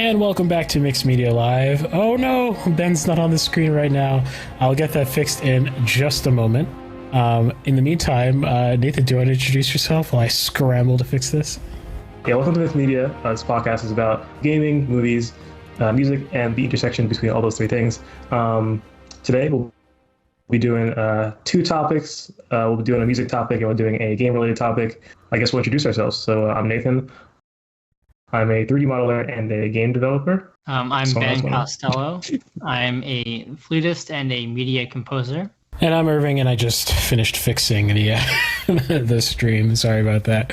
And welcome back to Mixed Media Live. Oh no, Ben's not on the screen right now. I'll get that fixed in just a moment. In the meantime, Nathan, do you want to introduce yourself while I scramble to fix this? Yeah, welcome to Mixed Media. This podcast is about gaming, movies, music, and the intersection between all those three things. Today, we'll be doing two topics. We'll be doing a music topic, and we're doing a game-related topic. I guess we'll introduce ourselves. So I'm Nathan. I'm a 3D modeler and a game developer. I'm Ben Costello. I'm a flutist and a media composer. And I'm Irving, and I just finished fixing the the stream. Sorry about that.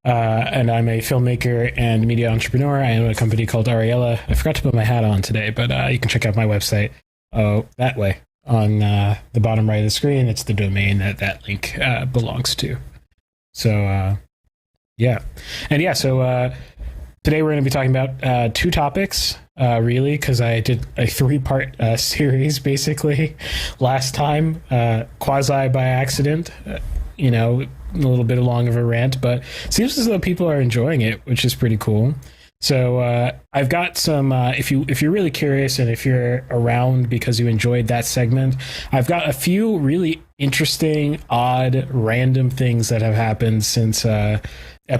And I'm a filmmaker and media entrepreneur. I own a company called Ariella. I forgot to put my hat on today, but you can check out my website that way on the bottom right of the screen. It's the domain that link belongs to. So, yeah. And yeah, so today we're going to be talking about two topics, really, because I did a three-part series, basically, last time, quasi by accident, a little bit long of a rant, but it seems as though people are enjoying it, which is pretty cool. So I've got some, if you're really curious and if you're around because you enjoyed that segment, I've got a few really interesting, odd, random things that have happened since I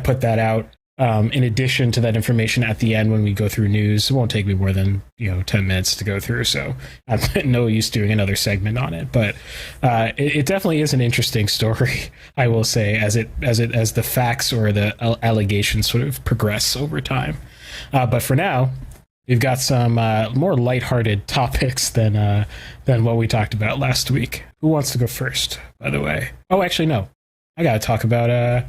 put that out. In addition to that information at the end when we go through news. It won't take me more than 10 minutes to go through, so I'm no use doing another segment on it. But it definitely is an interesting story, I will say, as the facts or the allegations sort of progress over time. But for now, we've got some more lighthearted topics than what we talked about last week. Who wants to go first, by the way? Oh, actually, no. I got to talk about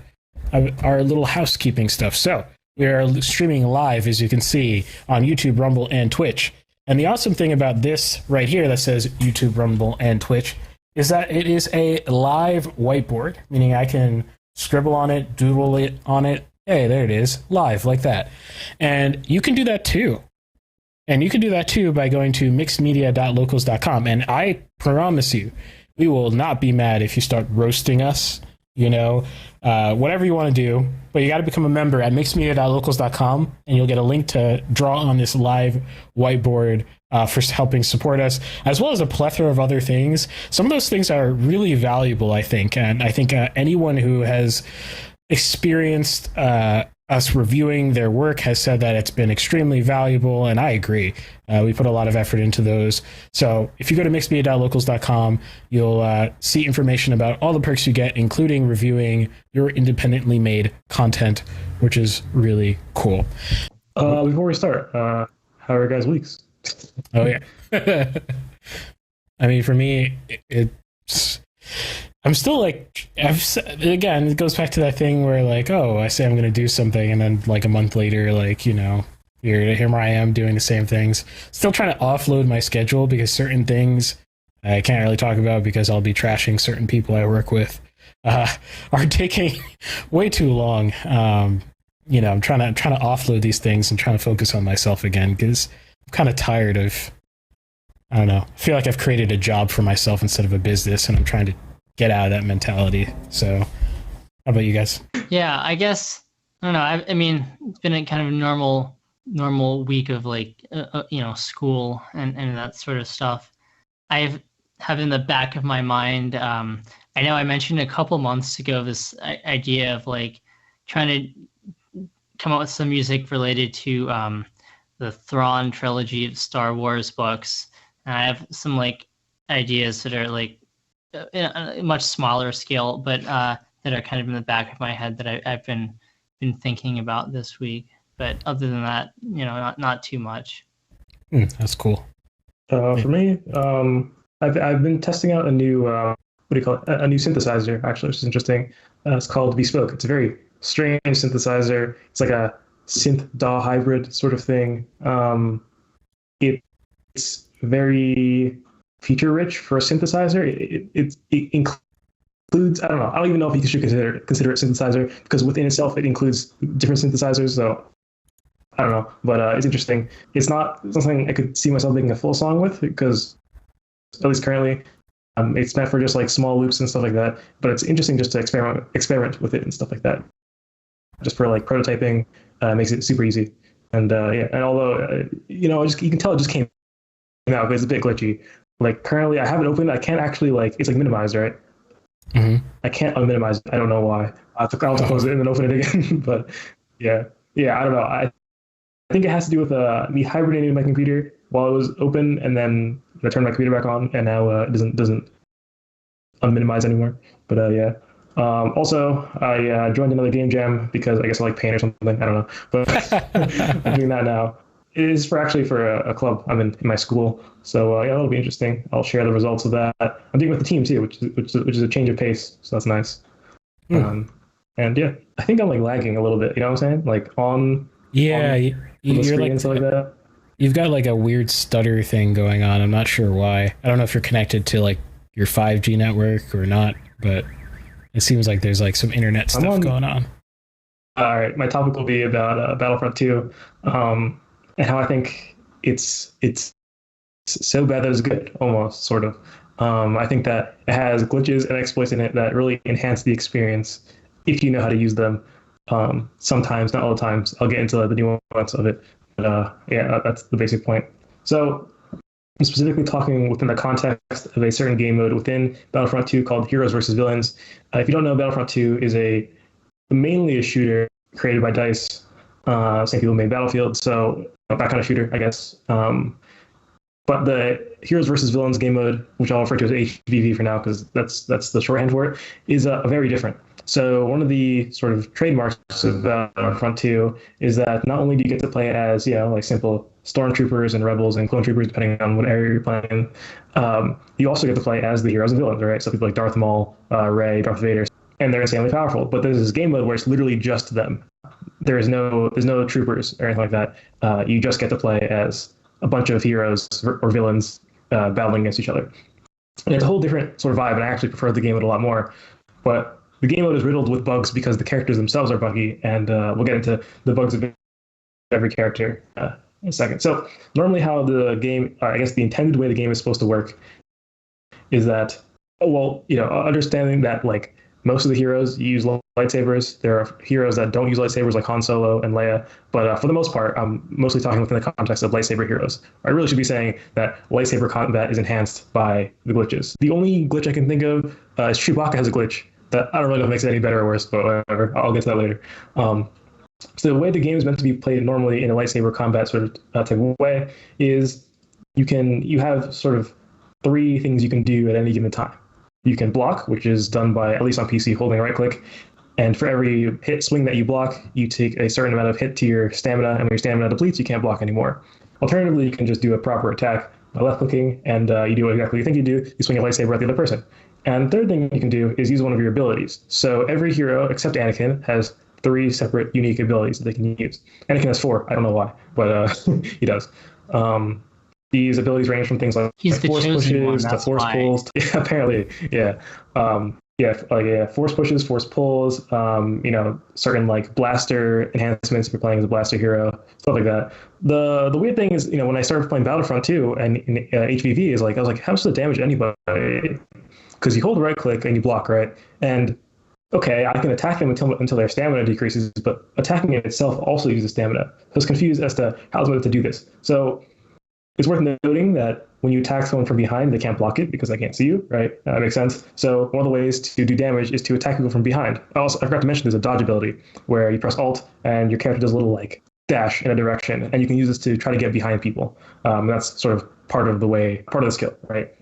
our little housekeeping stuff. So we are streaming live, as you can see, on YouTube, Rumble, and Twitch. And the awesome thing about this right here that says YouTube, Rumble, and Twitch is that it is a live whiteboard, meaning I can scribble on it, doodle it on it. Hey, there it is, live, like that. And you can do that too. And you can do that too by going to mixedmedia.locals.com. And I promise you, we will not be mad if you start roasting us. Whatever you want to do, but you got to become a member at mixedmedia.locals.com, and you'll get a link to draw on this live whiteboard for helping support us, as well as a plethora of other things. Some of those things are really valuable, I think, and I think anyone who has experienced us reviewing their work has said that it's been extremely valuable, and I agree. We put a lot of effort into those. So if you go to mixedmedia.locals.com, you'll see information about all the perks you get, including reviewing your independently made content, which is really cool. Before we start, how are your guys' weeks? Oh, yeah. I mean, for me, it's... I'm still again, it goes back to that thing where I say I'm going to do something, and then a month later, here I am doing the same things. Still trying to offload my schedule because certain things I can't really talk about because I'll be trashing certain people I work with are taking way too long. I'm trying to offload these things and trying to focus on myself again because I'm kind of tired of, I don't know, I feel like I've created a job for myself instead of a business, and I'm trying to get out of that mentality. So how about you guys? Yeah, I guess, I don't know. I mean, it's been a kind of normal week of school and that sort of stuff. I have in the back of my mind, I know I mentioned a couple months ago this idea of trying to come up with some music related to the Thrawn trilogy of Star Wars books. And I have some ideas that are in a much smaller scale, but that are kind of in the back of my head that I've been thinking about this week. But other than that, not too much. That's cool. For me, I've been testing out a new what do you call it? A new synthesizer, actually, which is interesting. It's called Bespoke. It's a very strange synthesizer. It's like a synth DAW hybrid sort of thing. It's very feature rich for a synthesizer. It includes, I don't even know if you should consider it synthesizer, because within itself it includes different synthesizers. So I don't know, but it's interesting. It's not something I could see myself making a full song with, because at least currently it's meant for just small loops and stuff like that. But it's interesting just to experiment with it and stuff like that. Just for prototyping, makes it super easy. And yeah, and although you can tell it just came out, but it's a bit glitchy. Like currently, I have it open. I can't actually it's like minimized, right? Mm-hmm. I can't unminimize it. I don't know why. I'll have to close it and then open it again. But yeah, I don't know. I think it has to do with me hibernating my computer while it was open, and then I turned my computer back on, and now it doesn't unminimize anymore. But yeah. Also, I joined another game jam because I guess I like paint or something. I don't know, but I'm doing that now. It is for a club I'm in my school. So yeah, that'll be interesting. I'll share the results of that. I'm doing it with the team too, which is a change of pace. So that's nice. And yeah, I think I'm like lagging a little bit. You know what I'm saying? Like on the you're screen like and stuff like that. You've got like a weird stutter thing going on. I'm not sure why. I don't know if you're connected to like your 5G network or not, but it seems like there's like some internet stuff going on. All right, my topic will be about Battlefront 2, and how I think it's so bad that it's good, almost sort of. I think that it has glitches and exploits in it that really enhance the experience if you know how to use them. Sometimes, not all the times. I'll get into the nuance of it, but yeah, that's the basic point. So I'm specifically talking within the context of a certain game mode within Battlefront 2 called Heroes versus Villains. If you don't know, Battlefront 2 is mainly a shooter created by DICE. Same people made Battlefield, so that kind of shooter, I guess. But the Heroes versus Villains game mode, which I'll refer to as HVV for now because that's the shorthand for it, is very different. So one of the sort of trademarks of Battlefront 2 is that not only do you get to play as like simple stormtroopers and rebels and clone troopers, depending on what area you're playing, you also get to play as the heroes and villains, right? So people like Darth Maul, Rey, Darth Vader, and they're insanely powerful. But there's this game mode where it's literally just them. There's no troopers or anything like that. You just get to play as a bunch of heroes or villains battling against each other. And it's a whole different sort of vibe, and I actually prefer the game mode a lot more. But the game mode is riddled with bugs because the characters themselves are buggy, and we'll get into the bugs of every character in a second. So normally how the game, I guess the intended way the game is supposed to work is that, understanding that like most of the heroes use lightsabers. There are heroes that don't use lightsabers like Han Solo and Leia, but for the most part, I'm mostly talking within the context of lightsaber heroes. I really should be saying that lightsaber combat is enhanced by the glitches. The only glitch I can think of is Chewbacca has a glitch that I don't really know if it makes it any better or worse, but whatever. I'll get to that later. So the way the game is meant to be played normally in a lightsaber combat sort of type of way is you have sort of three things you can do at any given time. You can block, which is done by, at least on PC, holding right click. And for every hit swing that you block, you take a certain amount of hit to your stamina, and when your stamina depletes, you can't block anymore. Alternatively, you can just do a proper attack by left clicking, and you do exactly what you think you do. You swing a lightsaber at the other person. And the third thing you can do is use one of your abilities. So every hero, except Anakin, has 3 separate unique abilities that they can use. Anakin has 4. I don't know why, but he does. These abilities range from things like force pushes to force pulls. Yeah, apparently, yeah. Force pushes, force pulls, certain like blaster enhancements if you're playing as a blaster hero, stuff like that. The weird thing is, when I started playing Battlefront 2 and in HVV is like, I was like, how does it damage anybody? Because you hold right click and you block, right? And okay, I can attack them until their stamina decreases, but attacking it itself also uses stamina. So I was confused as to how I was meant to do this. So it's worth noting that when you attack someone from behind, they can't block it because they can't see you, right? That makes sense. So one of the ways to do damage is to attack people from behind. I forgot to mention there's a dodge ability where you press Alt and your character does a little like dash in a direction, and you can use this to try to get behind people. That's sort of part of the skill, right?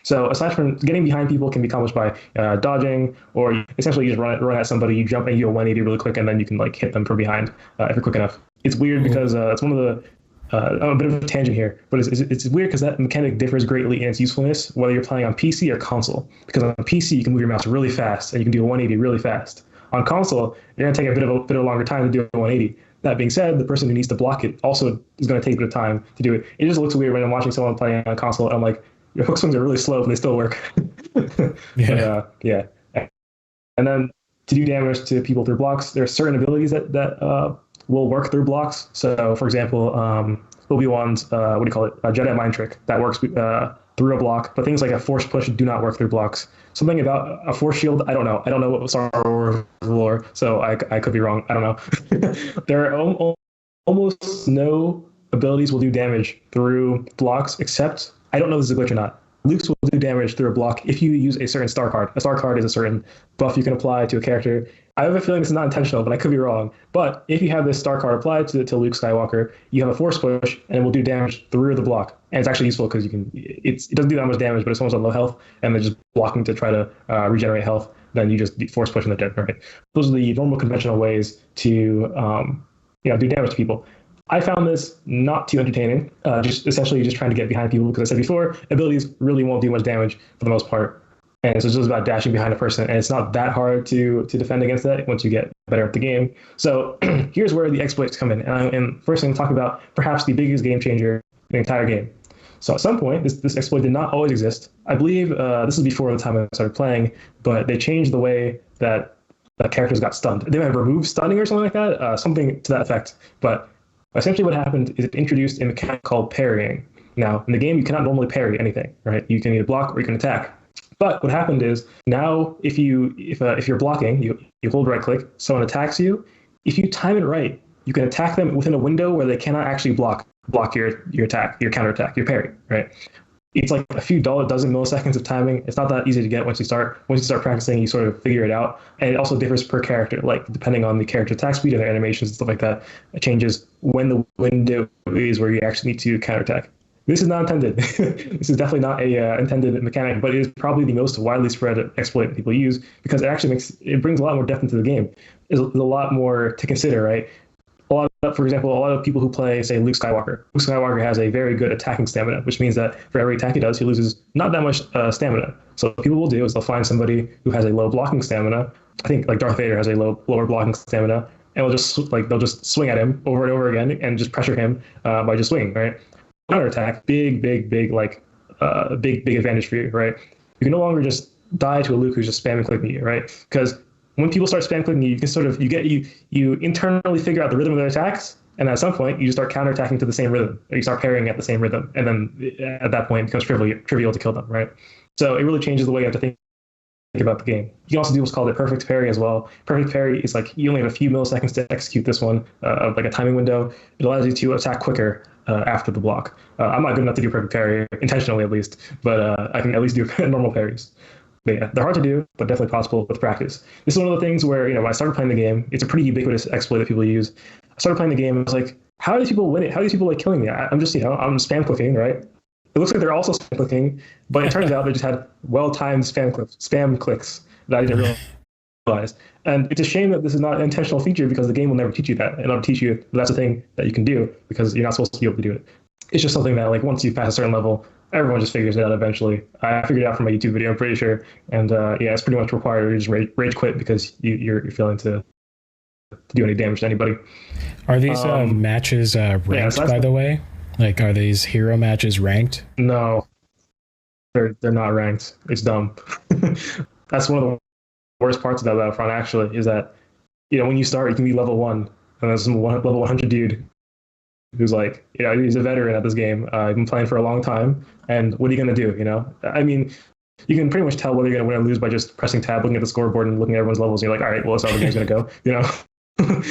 So aside from getting behind people can be accomplished by dodging, or essentially you just run at somebody, you jump and you do a 180 really quick, and then you can like hit them from behind if you're quick enough. It's weird because it's one of the I'm a bit of a tangent here, but it's weird because that mechanic differs greatly in its usefulness whether you're playing on PC or console. Because on PC you can move your mouse really fast and you can do a 180 really fast. On console, you're going to take a bit of a longer time to do a 180. That being said, the person who needs to block it also is going to take a bit of time to do it. It just looks weird when I'm watching someone playing on console. And I'm like, your hook swings are really slow, but they still work. Yeah. Yeah. And then to do damage to people through blocks, there are certain abilities that will work through blocks. So, for example, Obi-Wan's Jedi mind trick that works through a block, but things like a force push do not work through blocks. Something about a force shield, I don't know what Star Wars lore, so I could be wrong. I don't know. There are almost no abilities will do damage through blocks, except I don't know if this is a glitch or not. Luke's will do damage through a block if you use a certain star card. A star card is a certain buff you can apply to a character. I have a feeling this is not intentional, but I could be wrong. But if you have this star card applied to Luke Skywalker, you have a force push, and it will do damage through the block. And it's actually useful because it doesn't do that much damage, but if someone's on low health and they're just blocking to try to regenerate health, then you just force push in the dead, right? Those are the normal conventional ways to do damage to people. I found this not too entertaining, just trying to get behind people, because I said before, abilities really won't do much damage for the most part. And so it's just about dashing behind a person, and it's not that hard to defend against that once you get better at the game. So here's where the exploits come in. And first I'm going to talk about perhaps the biggest game changer in the entire game. So at some point, this exploit did not always exist. I believe this is before the time I started playing, but they changed the way that characters got stunned. They might have removed stunning or something like that, something to that effect. But essentially what happened is it introduced a mechanic called parrying. Now, in the game, you cannot normally parry anything, right? You can either block or you can attack. But what happened is now if you're blocking, you hold right click, someone attacks you. If you time it right, you can attack them within a window where they cannot actually block your attack, your counterattack, your parry, right? It's like a few dozen milliseconds of timing. It's not that easy to get once you start practicing, you sort of figure it out. And it also differs per character, like depending on the character attack speed and their animations and stuff like that. It changes when the window is where you actually need to counterattack. This is not intended. This is definitely not a intended mechanic, but it is probably the most widely spread exploit that people use, because it brings a lot more depth into the game. There's a lot more to consider, right? For example, a lot of people who play, say, Luke Skywalker has a very good attacking stamina, which means that for every attack he does, he loses not that much stamina. So what people will do is they'll find somebody who has a low blocking stamina. I think like Darth Vader has a lower blocking stamina, and they'll just swing at him over and over again and just pressure him by just swinging, right? Counterattack, big advantage for you, right? You can no longer just die to a Luke who's just spamming clicking you, right? Because when people start spam clicking you, you can sort of you internally figure out the rhythm of their attacks, and at some point you just start counterattacking to the same rhythm, or you start parrying at the same rhythm, and then at that point it becomes trivial to kill them, right? So it really changes the way you have to think about the game. You can also do what's called a perfect parry as well. Perfect parry is like you only have a few milliseconds to execute this one, of like a timing window. It allows you to attack quicker after the block. I'm not good enough to do perfect parry, intentionally at least, but I can at least do normal parries. But yeah, they're hard to do, but definitely possible with practice. This is one of the things where, when I started playing the game, it's a pretty ubiquitous exploit that people use. I started playing the game, and I was like, how do these people win it? How do these people like killing me? I'm just, I'm spam clicking, right? It looks like they're also spam clicking, but it turns out they just had well-timed spam clicks that I didn't realize. And it's a shame that this is not an intentional feature, because the game will never teach you that. It'll teach you that's a thing that you can do, because you're not supposed to be able to do it. It's just something that, like, once you pass a certain level, everyone just figures it out eventually. I figured it out from my YouTube video, I'm pretty sure. And it's pretty much required. You just rage quit because you're failing to do any damage to anybody. Are these matches ranked, by the way? Like, are these hero matches ranked? No, they're not ranked. It's dumb. That's one of the worst parts about Battlefront, actually, is that, when you start, you can be level 1, and there's some level 100 dude who's like, he's a veteran at this game. He's been playing for a long time, and what are you going to do, I mean, you can pretty much tell whether you're going to win or lose by just pressing tab, looking at the scoreboard, and looking at everyone's levels, and you're like, all right, well, that's how the game's going to go,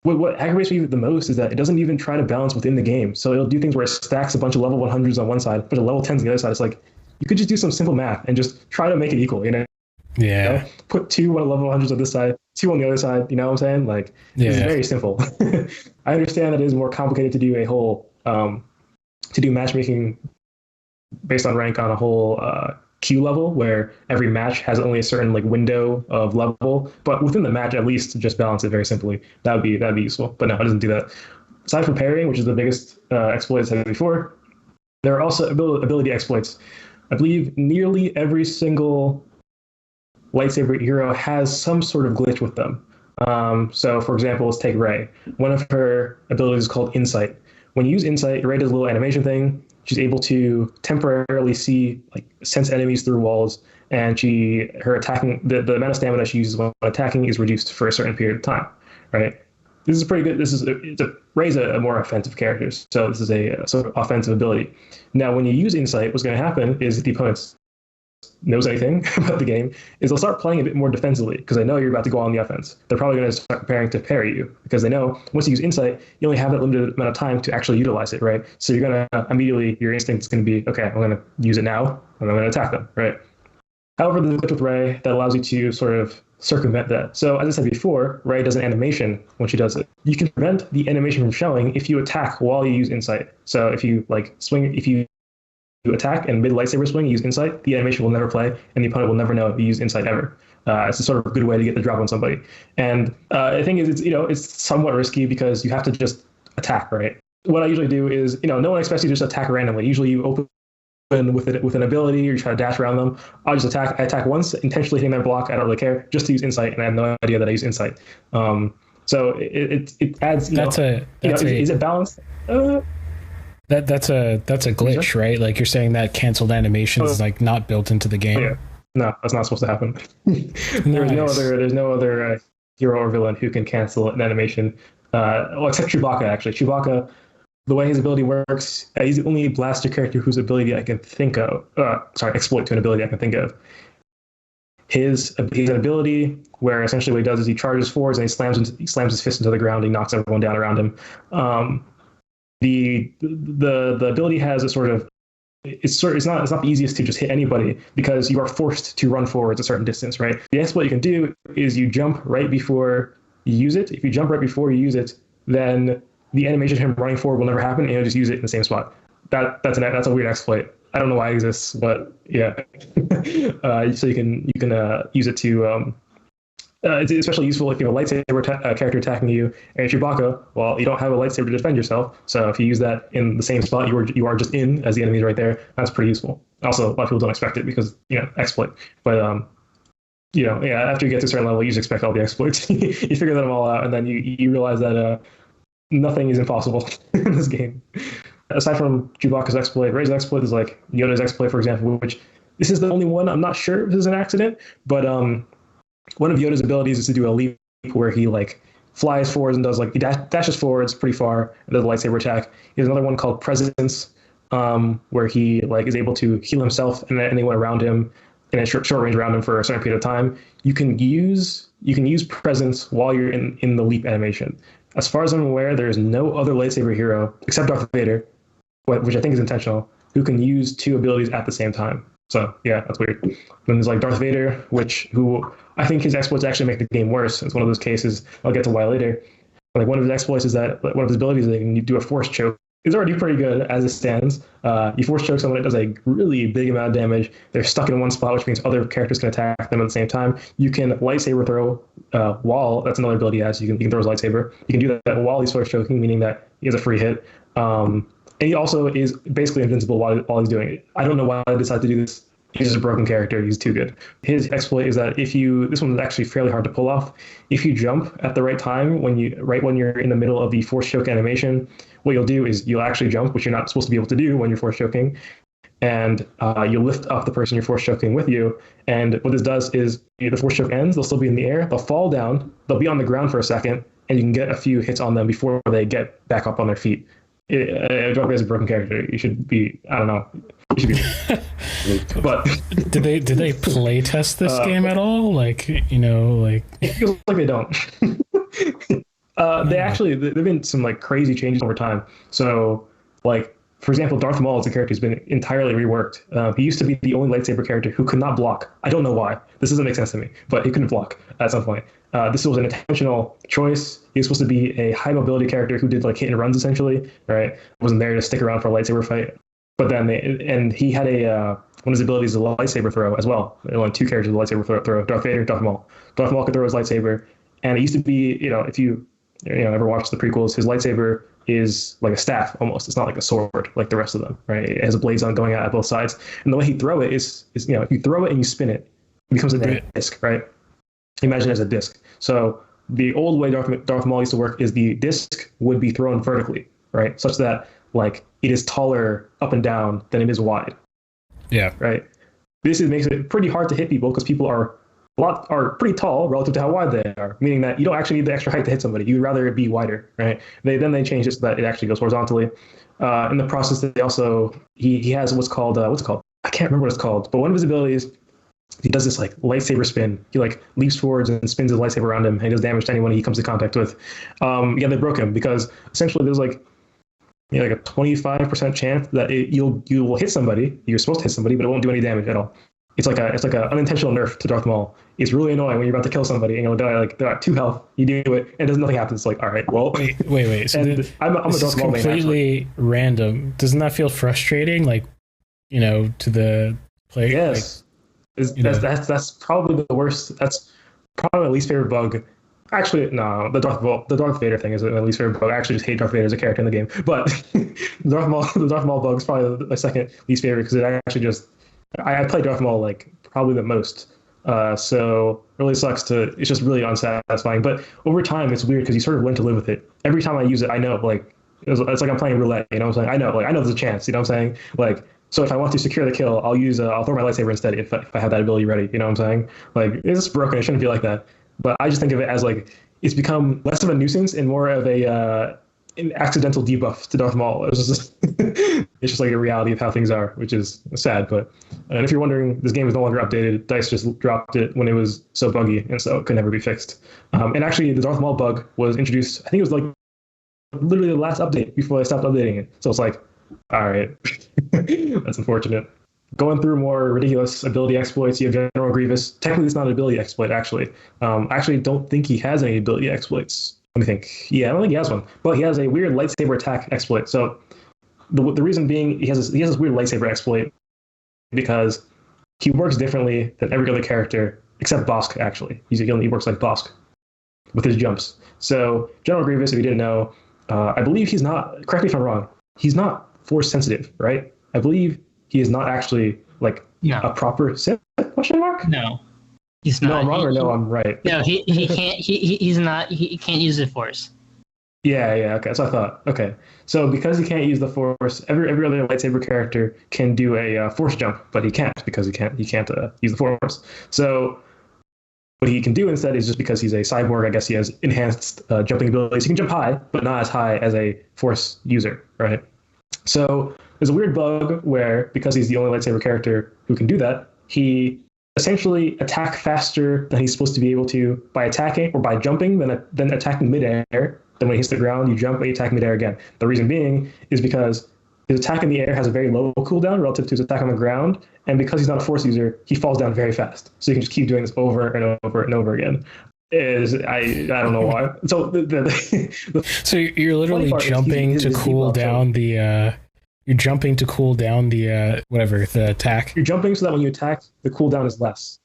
What aggravates me the most is that it doesn't even try to balance within the game. So it'll do things where it stacks a bunch of level 100s on one side, a bunch of level 10s on the other side. It's like, you could just do some simple math and just try to make it equal, Yeah. Put 2 level 100s on this side, 2 on the other side, you know what I'm saying? Like, It's very simple. I understand that it is more complicated to do a whole, to do matchmaking based on rank on a whole queue level, where every match has only a certain window of level, but within the match, at least just balance it very simply. That'd be useful. But no, it doesn't do that. Aside from parrying, which is the biggest exploit I said before, there are also ability exploits. I believe nearly every single lightsaber hero has some sort of glitch with them. So for example, let's take Rey. One of her abilities is called Insight. When you use Insight, Rey does a little animation thing. She's able to temporarily sense enemies through walls, and her attacking, the amount of stamina she uses when attacking is reduced for a certain period of time, right? This is pretty good. Rey's a more offensive character, so this is a sort of offensive ability. Now, when you use Insight, what's going to happen is the opponent's knows anything about the game is they'll start playing a bit more defensively because they know you're about to go on the offense. They're probably going to start preparing to parry you because they know once you use insight, you only have that limited amount of time to actually utilize it, right? So you're going to immediately, your instinct is going to be, okay, I'm going to use it now and I'm going to attack them, right? However, there's a glitch with Rey that allows you to sort of circumvent that. So as I said before, Rey does an animation when she does it. You can prevent the animation from showing if you attack while you use insight. So if you swing, if you attack and mid lightsaber swing, you use insight, the animation will never play and the opponent will never know if you use insight ever. It's a sort of a good way to get the drop on somebody. And the thing is, it's somewhat risky because you have to just attack, right? What I usually do is, no one expects you to just attack randomly. Usually you open with an ability or you try to dash around them. I'll just attack. I attack once, intentionally hitting their block. I don't really care, just to use insight, and I have no idea that I use insight. So it adds. Is it balanced? That's a glitch, right? Like you're saying that canceled animation is like not built into the game. Yeah. No, that's not supposed to happen. There's no other hero or villain who can cancel an animation. Except Chewbacca. Actually, Chewbacca. The way his ability works, he's the only blaster character whose ability I can think of. Exploit to an ability I can think of. He's an ability where essentially what he does is he charges forwards and he slams his fist into the ground. He knocks everyone down around him. The ability has a sort of it's not the easiest to just hit anybody because you are forced to run forwards a certain distance, right? The exploit you can do is you jump right before you use it. If you jump right before you use it, then the animation of him running forward will never happen, and you'll just use it in the same spot. That's a weird exploit. I don't know why it exists, but yeah. So you can use it to. It's especially useful if you have a lightsaber character attacking you, and Chewbacca. Well, you don't have a lightsaber to defend yourself, so if you use that in the same spot you are just in as the enemy is right there, that's pretty useful. Also, a lot of people don't expect it because exploit, but after you get to a certain level, you just expect all the exploits. You figure them all out, and then you realize that nothing is impossible in this game. Aside from Chewbacca's exploit, Rey's exploit is like Yoda's exploit, for example, which this is the only one. I'm not sure if this is an accident, but one of Yoda's abilities is to do a leap where he like flies forwards and does he dashes forwards pretty far and does a lightsaber attack. He has another one called Presence, where he is able to heal himself and anyone around him in a short range around him for a certain period of time. You can use Presence while you're in the leap animation. As far as I'm aware, there is no other lightsaber hero except Darth Vader, which I think is intentional, who can use two abilities at the same time. So yeah, that's weird. Then there's Darth Vader, who I think his exploits actually make the game worse. It's one of those cases I'll get to why later. One of his exploits is that one of his abilities is that you do a force choke. It's already pretty good as it stands. You force choke someone, it does a really big amount of damage. They're stuck in one spot, which means other characters can attack them at the same time. You can lightsaber throw while, that's another ability he has. You can throw his lightsaber. You can do that while he's force choking, meaning that he has a free hit. And he also is basically invincible while he's doing it. I don't know why I decided to do this. He's just a broken character. He's too good. His exploit is that this one is actually fairly hard to pull off. If you jump at the right time, when you're in the middle of the force choke animation, what you'll do is you'll actually jump, which you're not supposed to be able to do when you're force choking, and you'll lift up the person you're force choking with you. And what this does is the force choke ends. They'll still be in the air. They'll fall down. They'll be on the ground for a second, and you can get a few hits on them before they get back up on their feet. Darth is a broken character. You should be. I don't know. You should be. But did they play test this game at all? It feels like they don't. There've been some crazy changes over time. So for example, Darth Maul as a character has been entirely reworked. He used to be the only lightsaber character who could not block. I don't know why. This doesn't make sense to me, but he couldn't block at some point. This was an intentional choice. He was supposed to be a high mobility character who did hit and runs essentially, right? Wasn't there to stick around for a lightsaber fight. But then he had one of his abilities is a lightsaber throw as well. Only two characters with a lightsaber throw: Darth Vader, Darth Maul. Darth Maul could throw his lightsaber, and it used to be, if you ever watched the prequels, his lightsaber is like a staff almost. It's not like a sword like the rest of them, right? It has a blades on going out at both sides, and the way he throw it is if you throw it and you spin it, it becomes a disc, right? Imagine it as a disc. So the old way Darth Maul used to work is the disc would be thrown vertically, right? Such that it is taller up and down than it is wide. Yeah. Right. This makes it pretty hard to hit people because people are pretty tall relative to how wide they are, meaning that you don't actually need the extra height to hit somebody. You'd rather it be wider, right? They changed it so that it actually goes horizontally. In the process, they also he has what's called I can't remember what it's called, but one of his abilities, he does this like lightsaber spin. He like leaps forwards and spins his lightsaber around him, and he does damage to anyone he comes in contact with. Yeah, they broke him because essentially there's like like a 25% chance that you will hit somebody. You're supposed to hit somebody, but it won't do any damage at all. It's like a unintentional nerf to Darth Maul. It's really annoying when you're about to kill somebody and you'll die. Like they're at 2 health, you do it, and nothing happens. It's like, all right, well, wait. So I'm a this Darth is Maul completely random. Doesn't that feel frustrating? Like, to the player. Yes, that's probably the worst. That's probably my least favorite bug. Actually, no, the Darth Vader thing is my least favorite bug. I actually just hate Darth Vader as a character in the game. But the Darth Maul bug is probably my second least favorite because it actually just I play Darth Maul like probably the most. So it really sucks it's just really unsatisfying. But over time, it's weird because you sort of learn to live with it. Every time I use it, I know like it's like I'm playing roulette. You know what I'm saying? I know there's a chance. You know what I'm saying? Like. So if I want to secure the kill, I'll throw my lightsaber instead if I have that ability ready. You know what I'm saying? Like it's broken. It shouldn't be like that. But I just think of it as like it's become less of a nuisance and more of an accidental debuff to Darth Maul. It's just like a reality of how things are, which is sad. But and if you're wondering, this game is no longer updated. DICE just dropped it when it was so buggy, and so it could never be fixed. And actually, the Darth Maul bug was introduced. I think it was like literally the last update before they stopped updating it. So it's like, all right, that's unfortunate. Going through more ridiculous ability exploits, you have General Grievous. Technically, it's not an ability exploit, actually. I actually don't think he has any ability exploits. Let me think. Yeah, I don't think he has one. But he has a weird lightsaber attack exploit. So the reason being, he has this weird lightsaber exploit because he works differently than every other character, except Bosk, actually. He works like Bosk with his jumps. So General Grievous, if you didn't know, I believe he's not, correct me if I'm wrong, he's not force sensitive, right? I believe he is not actually like a proper Sith, question mark? No, he's not. No, I'm wrong or no, I'm right. No, he can't. He's not. He can't use the Force. Yeah. Okay, so I thought. Okay, so because he can't use the Force, every other lightsaber character can do a Force jump, but he can't because he can't use the Force. So what he can do instead is just because he's a cyborg, I guess he has enhanced jumping abilities. He can jump high, but not as high as a Force user, right? So there's a weird bug where, because he's the only lightsaber character who can do that, he essentially attack faster than he's supposed to be able to by attacking or by jumping, then attacking midair. Then when he hits the ground, you jump and you attack midair again. The reason being is because his attack in the air has a very low cooldown relative to his attack on the ground, and because he's not a Force user, he falls down very fast. So you can just keep doing this over and over and over again. I don't know why. So so you're literally jumping to cool down the you're jumping to cool down the whatever the attack. You're jumping so that when you attack, the cooldown is less.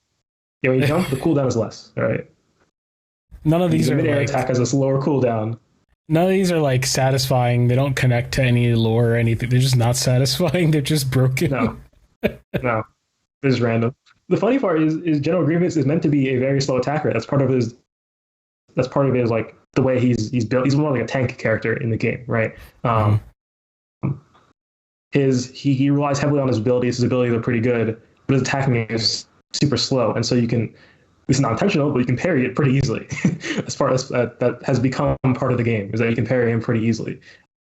Yeah, when you jump, the cooldown is less. All right. None of these are mid-air like, attack has a slower cooldown. None of these are like satisfying. They don't connect to any lore or anything. They're just not satisfying. They're just broken. No, they're just random. The funny part is General Grievous is meant to be a very slow attacker. That's part of his like the way he's built. He's more like a tank character in the game, right? He relies heavily on his abilities. His abilities are pretty good, but his attacking is super slow, and so you can. It's not intentional, but you can parry it pretty easily. As far as that has become part of the game, is that you can parry him pretty easily.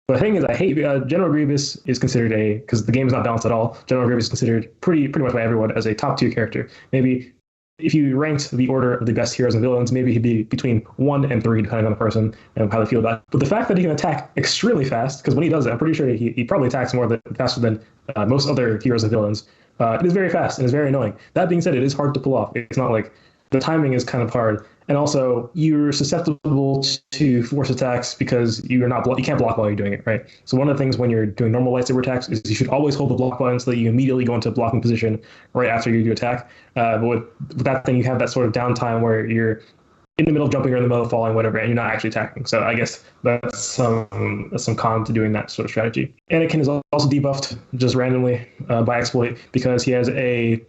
But the thing is, I hate General Grievous is considered because the game is not balanced at all. General Grievous is considered pretty much by everyone as a top tier character. Maybe if you ranked the order of the best heroes and villains, maybe he'd be between 1 and 3, depending on the person and how they feel about it. But the fact that he can attack extremely fast, because when he does it, I'm pretty sure he probably attacks faster than most other heroes and villains. It is very fast and it's very annoying. That being said, it is hard to pull off. It's not like the timing is kind of hard, and also you're susceptible to Force attacks because you can't block while you're doing it, right? So one of the things when you're doing normal lightsaber attacks is you should always hold the block button so that you immediately go into blocking position right after you do attack. But with that thing, you have that sort of downtime where you're in the middle of jumping or in the middle of falling, whatever, and you're not actually attacking. So I guess that's some con to doing that sort of strategy. Anakin is also debuffed just randomly by exploit because he has a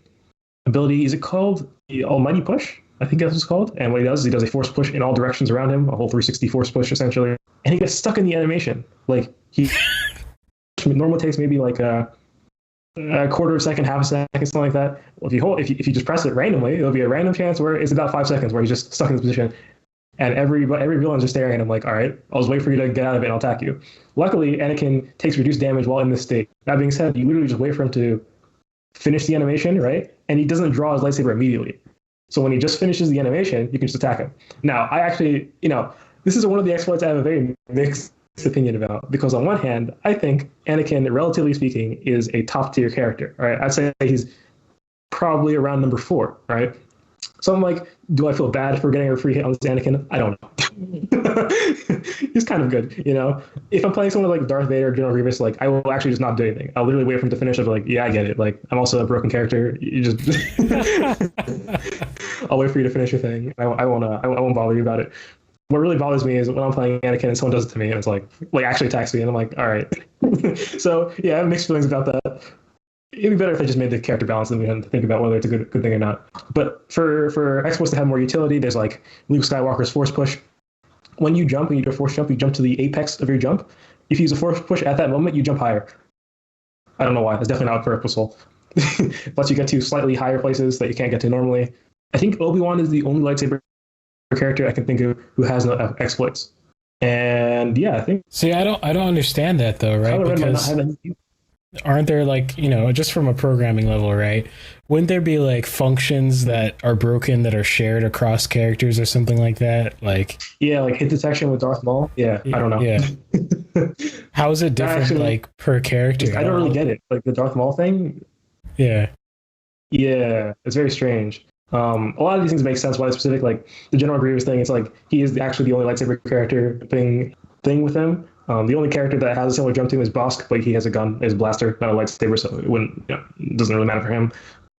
ability. Is it called the Almighty Push? I think that's what it's called. And what he does is he does a force push in all directions around him, a whole 360 force push essentially, and he gets stuck in the animation. Like he normally takes maybe like a quarter of a second, half a second, something like that. Well, if you just press it randomly, it'll be a random chance where it's about 5 seconds where he's just stuck in this position, and every villain's just staring at him like, all right, I'll just wait for you to get out of it and I'll attack you. Luckily, Anakin takes reduced damage while in this state. That being said, you literally just wait for him to finish the animation, right? And he doesn't draw his lightsaber immediately. So when he just finishes the animation, you can just attack him. Now, I actually, this is one of the exploits I have a very mixed opinion about, because on one hand, I think Anakin, relatively speaking, is a top tier character. Right? I'd say he's probably around number 4, right? So I'm like, do I feel bad for getting a free hit on this Anakin? I don't know. He's kind of good, If I'm playing someone like Darth Vader or General Grievous, like I will actually just not do anything. I'll literally wait for him to finish. I'll be like, yeah, I get it. Like I'm also a broken character. You just, I'll wait for you to finish your thing. I won't bother you about it. What really bothers me is when I'm playing Anakin and someone does it to me and it's like actually attacks me, and I'm like, all right. So yeah, I have mixed feelings about that. It'd be better if I just made the character balance and we hadn't to think about whether it's a good thing or not. But for exploits to have more utility, there's like Luke Skywalker's force push. When you jump, when you do a force jump, you jump to the apex of your jump. If you use a force push at that moment, you jump higher. I don't know why. It's definitely not purposeful. Lets you get to slightly higher places that you can't get to normally. I think Obi-Wan is the only lightsaber character I can think of who has no exploits. And yeah, I think. See, I don't understand that though, right? Because aren't there just from a programming level, right? Wouldn't there be like functions that are broken that are shared across characters or something like that? Like hit detection with Darth Maul. Yeah, I don't know. Yeah. How is it different per character? I don't really get it. Like the Darth Maul thing. Yeah. Yeah, it's very strange. A lot of these things make sense why it's specific. Like the General Grievous thing, it's like he is actually the only lightsaber character thing with him. The only character that has a similar jump to him is Bosk, but he has a gun, his blaster, not a lightsaber, so it doesn't really matter for him.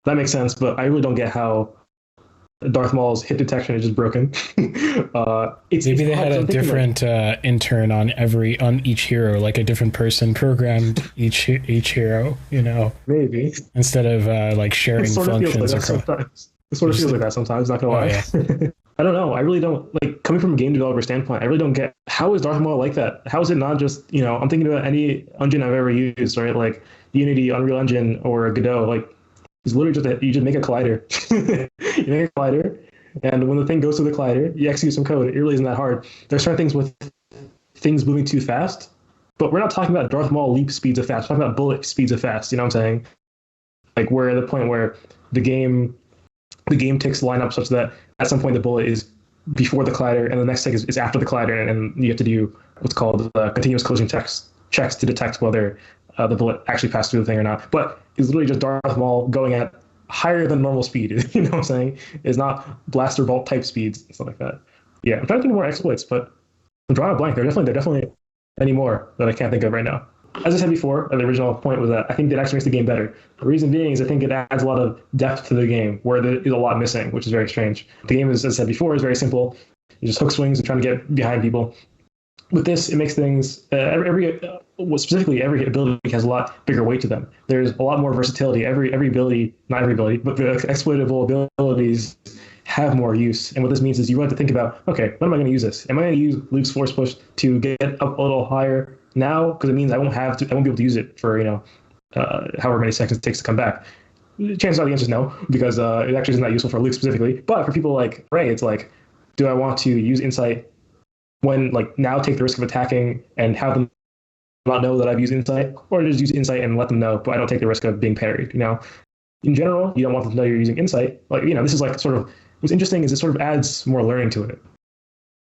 That makes sense, but I really don't get how Darth Maul's hit detection is just broken. Maybe they had a different intern on each hero, like a different person programmed each hero, Maybe. Instead of sharing functions across. It sort of feels like that sometimes, not gonna lie. Yeah. I don't know. I really don't coming from a game developer standpoint. I really don't get how is Darth Maul like that? How is it not just I'm thinking about any engine I've ever used, right? Like Unity, Unreal Engine, or Godot. Like it's literally just you just make a collider. You make a collider, and when the thing goes through the collider, you execute some code. It really isn't that hard. There's certain things with things moving too fast, but we're not talking about Darth Maul leap speeds of fast. We're talking about bullet speeds of fast. You know what I'm saying? Like we're at the point where the game ticks line up such that at some point the bullet is before the collider and the next tick is after the collider, and you have to do what's called continuous collision checks to detect whether the bullet actually passed through the thing or not. But it's literally just Darth Maul going at higher than normal speed. You know what I'm saying? It's not blaster bolt type speeds and stuff like that. Yeah, I'm trying to think more exploits, but I'm drawing a blank. There definitely any more that I can't think of right now. As I said before, the original point was that I think that actually makes the game better. The reason being is I think it adds a lot of depth to the game where there is a lot missing, which is very strange. The game, as I said before, is very simple. You just hook swings and trying to get behind people. With this, it makes things, specifically every ability has a lot bigger weight to them. There's a lot more versatility. Every ability, not every ability, but the exploitable abilities have more use. And what this means is you have to think about, okay, when am I going to use this? Am I going to use Luke's force push to get up a little higher now? Because it means I won't be able to use it for however many seconds it takes to come back. Chances are the answer is no, because it actually isn't that useful for Luke specifically. But for people like Ray, it's like, do I want to use Insight when now take the risk of attacking and have them not know that I've used Insight, or just use Insight and let them know, but I don't take the risk of being parried. In general, you don't want them to know you're using Insight. This is sort of what's interesting is it sort of adds more learning to it,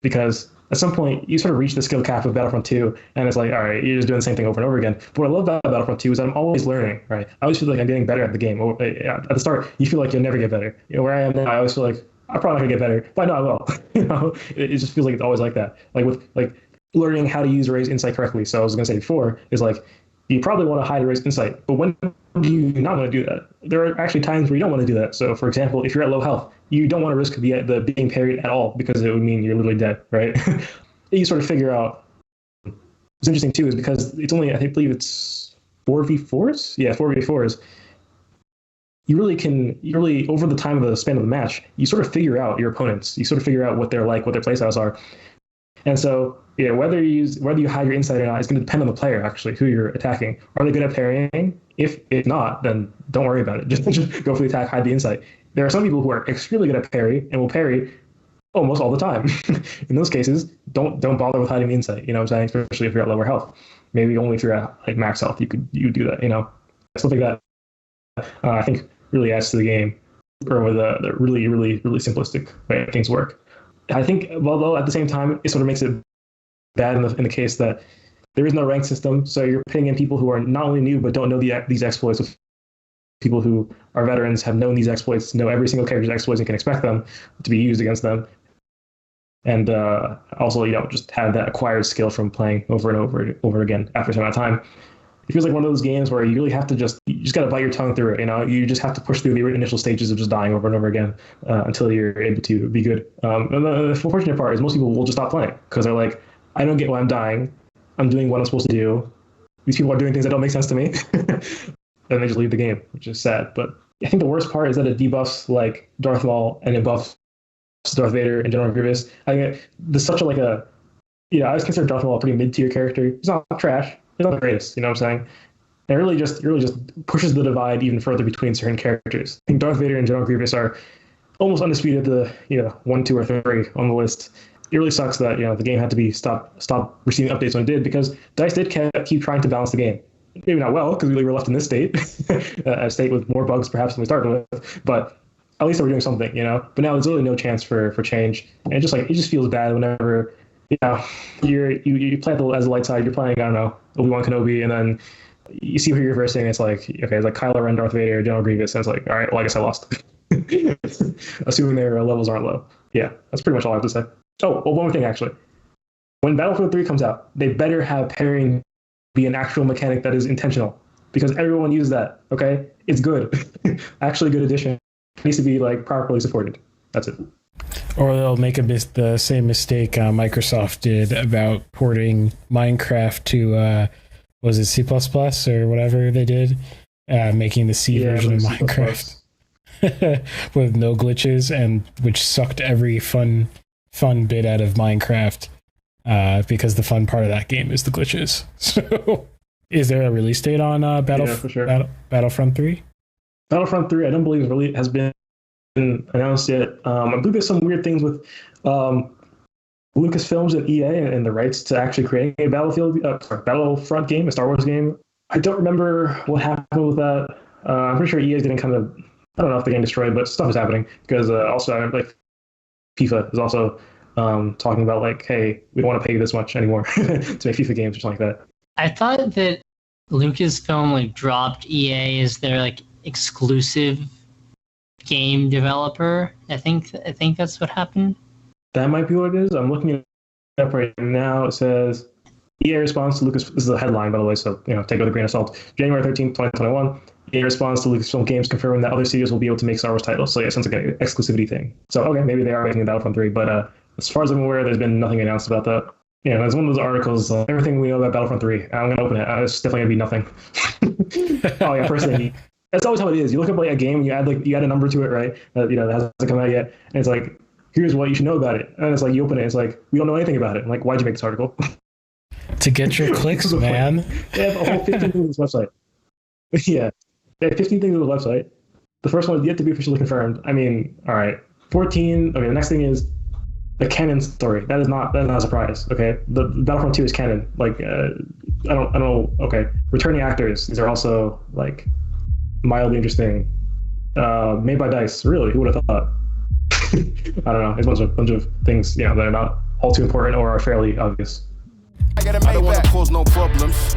because at some point you sort of reach the skill cap of Battlefront 2, and it's like, all right, you're just doing the same thing over and over again. But what I love about Battlefront 2 is that I'm always learning, right? I always feel like I'm getting better at the game. At the start, you feel like you'll never get better. Where I am now, I always feel like I'm probably not gonna get better, but I know I will. It just feels like it's always like that. With learning how to use Ray's Insight correctly. So I was gonna say before is you probably want to hide Ray's Insight, but when do you not want to do that? There are actually times where you don't want to do that. So for example, if you're at low health, you don't want to risk the being parried at all, because it would mean you're literally dead, right? You sort of figure out. What's interesting too is because it's only, I believe it's 4v4s. Yeah, 4v4s. You really over the time of the span of the match, you sort of figure out your opponents. You sort of figure out what they're like, what their playstyles are. And so, yeah, whether you hide your Insight or not is going to depend on the player, actually, who you're attacking. Are they good at parrying? If not, then don't worry about it. Just go for the attack, hide the Insight. There are some people who are extremely good at parry and will parry almost all the time. In those cases, don't bother with hiding the Insight. You know what I'm saying? Especially if you're at lower health. Maybe only if you're at max health, you do that. Stuff like that. I think really adds to the game, or with the really, really, really simplistic way things work. I think, although at the same time, it sort of makes it bad in the case that there is no rank system, so you're pitting in people who are not only new but don't know these exploits with people who are veterans, have known these exploits, know every single character's exploits, and can expect them to be used against them. And also, just have that acquired skill from playing over and over again after a certain amount of time. It feels like one of those games where you really have to you just got to bite your tongue through it. You just have to push through the initial stages of just dying over and over again until you're able to be good. And the unfortunate part is most people will just stop playing because they're like, I don't get why I'm dying. I'm doing what I'm supposed to do. These people are doing things that don't make sense to me. And they just leave the game, which is sad. But I think the worst part is that it debuffs like Darth Maul and it buffs Darth Vader and General Grievous. I think there's such I always consider Darth Maul a pretty mid-tier character. He's not trash. He's not the greatest, you know what I'm saying? And it really just pushes the divide even further between certain characters. I think Darth Vader and General Grievous are almost undisputed the 1, 2, or 3 on the list. It really sucks that the game had to be stop receiving updates when it did, because DICE did keep trying to balance the game. Maybe not well, because we were left in this state, a state with more bugs perhaps than we started with, but at least they were doing something, But now there's really no chance for change, and it just feels bad whenever you play as the light side. You're playing, I don't know, Obi-Wan Kenobi, and then you see who you're versing, and it's like, okay, it's like Kylo Ren, Darth Vader, General Grievous, and it's like, all right, well, I guess I lost. Assuming their levels aren't low. Yeah, that's pretty much all I have to say. Oh, well, one more thing, actually. When Battlefield 3 comes out, they better have parrying be an actual mechanic that is intentional, because everyone uses that, okay? It's good. Actually good addition. It needs to be properly supported. That's it. Or they'll make the same mistake Microsoft did about porting Minecraft to, was it C++ or whatever they did? Making the C version of Minecraft with no glitches, and which sucked every fun bit out of Minecraft, because the fun part of that game is the glitches. So is there a release date on Battlefront 3? Battlefront 3, I don't believe has been announced yet. I believe there's some weird things with Lucasfilms and EA and the rights to actually create a Battlefront game, a Star Wars game. I don't remember what happened with that. I'm pretty sure EA is getting kind of, I don't know if they're getting destroyed, but stuff is happening, because also FIFA is also talking about hey, we don't want to pay you this much anymore to make FIFA games or something like that. I thought that Lucasfilm dropped EA as their exclusive game developer. I think that's what happened. That might be what it is. I'm looking it up right now. It says EA responds to Lucas. This is a headline, by the way, so take it with a grain of salt. January 13th, 2021. EA responds to Lucasfilm Games confirming that other studios will be able to make Star Wars titles. So yeah, it sounds like an exclusivity thing. So okay, maybe they are making Battlefront 3, but as far as I'm aware, there's been nothing announced about that. It's one of those articles, everything we know about Battlefront 3. I'm going to open it. It's definitely going to be nothing. Oh yeah, first thing. That's always how it is. You look up a game and you add a number to it, right? That hasn't come out yet, and it's like, here's what you should know about it. And it's like, you open it, it's like, we don't know anything about it. I'm like, why'd you make this article? To get your clicks, man. They have a whole 15 things on this website. Yeah, they have 15 things on the website. The first one is yet to be officially confirmed. I mean, all right, 14. Okay, the next thing is the canon story. That is not a surprise. Okay, the Battlefront 2 is canon. I don't know. Okay, returning actors. These are also mildly interesting. Made by DICE. Really, who would have thought? I don't know. It's a bunch of things that are not all too important or are fairly obvious. I don't want to cause no problems.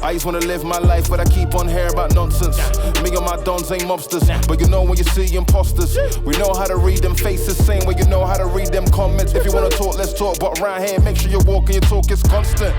I just want to live my life, but I keep on hearing about nonsense. Me and my dons ain't mobsters, but when you see imposters, we know how to read them faces, same way you know how to read them comments. If you want to talk, let's talk, but around here, make sure you're walking your talk is constant.